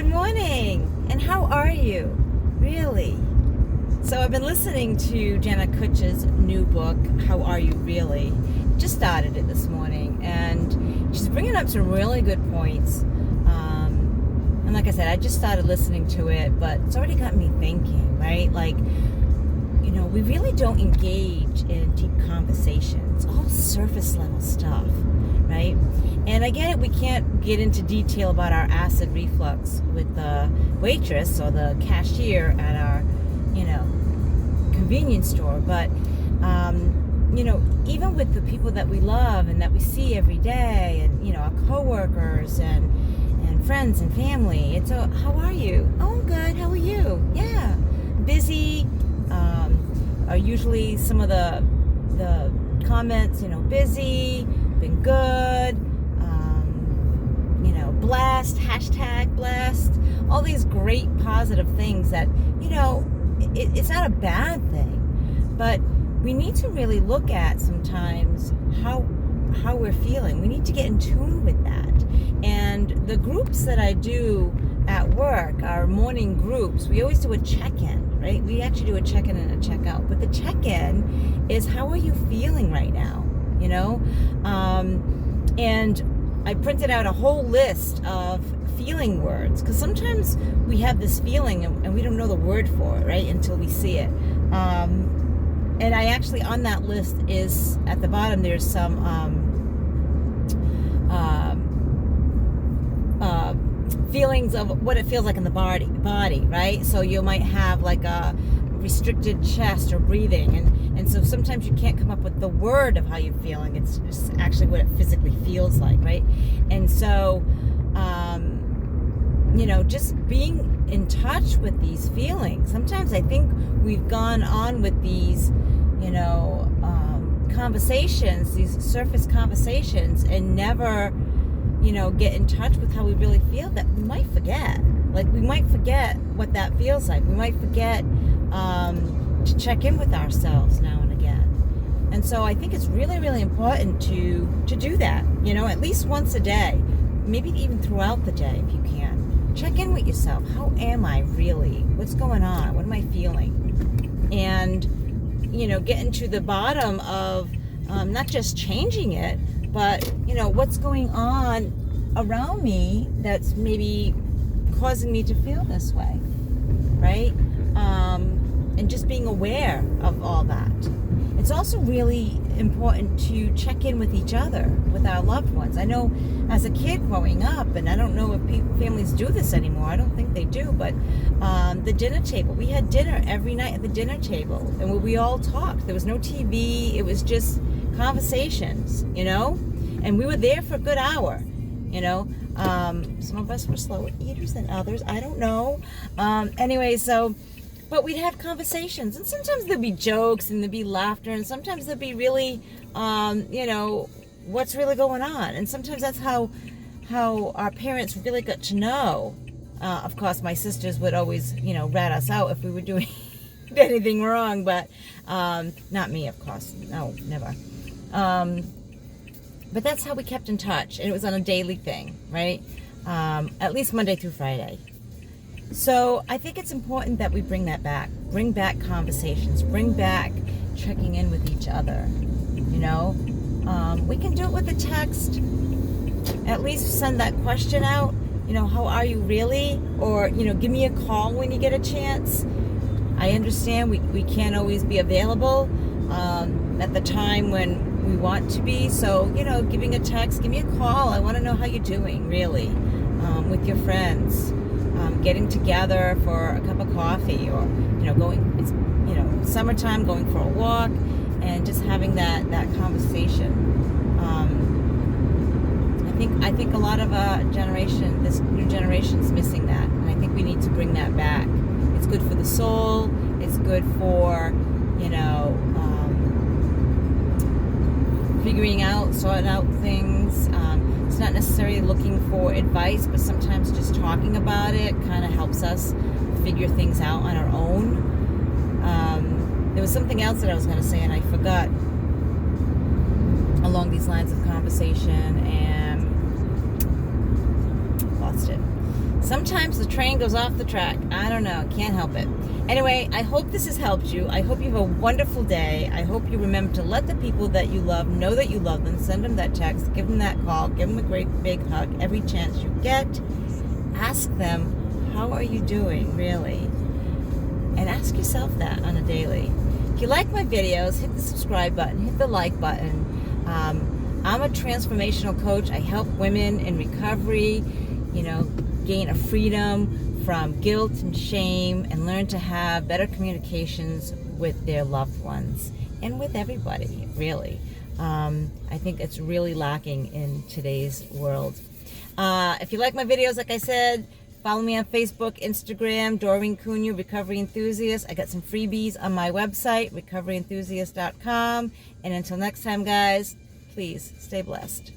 Good morning, and how are you? Really? So I've been listening to Jenna Kutch's new book, How Are You Really? Just started it this morning, and she's bringing up some really good points. And like I said, I just started listening to it, but it's already got me thinking, right? Like, we really don't engage in deep conversations, all surface level stuff, right? And I get it, we can't get into detail about our acid reflux with the waitress or the cashier at our, convenience store. But, even with the people that we love and that we see every day, and, our coworkers and friends and family, it's how are you? Oh, good. How are you? Yeah. Busy. Are usually some of the comments, busy, been good, blessed, hashtag blessed, all these great positive things that, it's not a bad thing, but we need to really look at sometimes how we're feeling. We need to get in tune with that. And the groups that I do at work, our morning groups, we always do a check-in, right? We actually do a check-in and a check-out. But the check-in is, how are you feeling right now? And I printed out a whole list of feeling words, because sometimes we have this feeling and we don't know the word for it, right, until we see it. And I actually, on that list is, at the bottom, there's some feelings of what it feels like in the body, right? So you might have like a restricted chest or breathing, and so sometimes you can't come up with the word of how you're feeling. It's just actually what it physically feels like, right? And so just being in touch with these feelings. Sometimes I think we've gone on with these conversations, these surface conversations, and never get in touch with how we really feel, that we might forget. Like, we might forget what that feels like. We might forget to check in with ourselves now and again. And so I think it's really, really important to do that, at least once a day, maybe even throughout the day if you can. Check in with yourself. How am I really? What's going on? What am I feeling? And, getting to the bottom of not just changing it, but, what's going on around me that's maybe causing me to feel this way, right? And just being aware of all that. It's also really important to check in with each other, with our loved ones. I know as a kid growing up, and I don't know if families do this anymore, I don't think they do, but the dinner table, we had dinner every night at the dinner table, and we all talked. There was no TV, it was just conversations, and we were there for a good hour, some of us were slower eaters than others, I don't know. But we'd have conversations, and sometimes there'd be jokes and there'd be laughter, and sometimes there'd be really, what's really going on. And sometimes that's how our parents really got to know. Of course, my sisters would always, rat us out if we were doing anything wrong, but not me, of course. No, never. But that's how we kept in touch, and it was on a daily thing, right? At least Monday through Friday. So I think it's important that we bring that back. Bring back conversations. Bring back checking in with each other. We can do it with a text. At least send that question out. How are you really? Or, give me a call when you get a chance. I understand we can't always be available at the time when we want to be. So, giving a text, give me a call. I want to know how you're doing, really, with your friends. Getting together for a cup of coffee, or it's summertime, going for a walk, and just having that conversation. I think a lot of this new generation's missing that, and I think we need to bring that back. It's good for the soul. It's good for sorting out things. It's not necessarily looking for advice, but sometimes just talking about it kind of helps us figure things out on our own. There was something else that I was going to say, and I forgot, along these lines of conversation, and lost it. Sometimes the train goes off the track. I don't know. Can't help it. Anyway, I hope this has helped you. I hope you have a wonderful day. I hope you remember to let the people that you love know that you love them. Send them that text. Give them that call. Give them a great big hug every chance you get. Ask them, how are you doing, really? And ask yourself that on a daily. If you like my videos, hit the subscribe button. Hit the like button. I'm a transformational coach. I help women in recovery, gain a freedom from guilt and shame and learn to have better communications with their loved ones and with everybody, really. I think it's really lacking in today's world. If you like my videos, like I said, follow me on Facebook, Instagram, Doreen Cunha, Recovery Enthusiast. I got some freebies on my website, recoveryenthusiast.com. And until next time, guys, please stay blessed.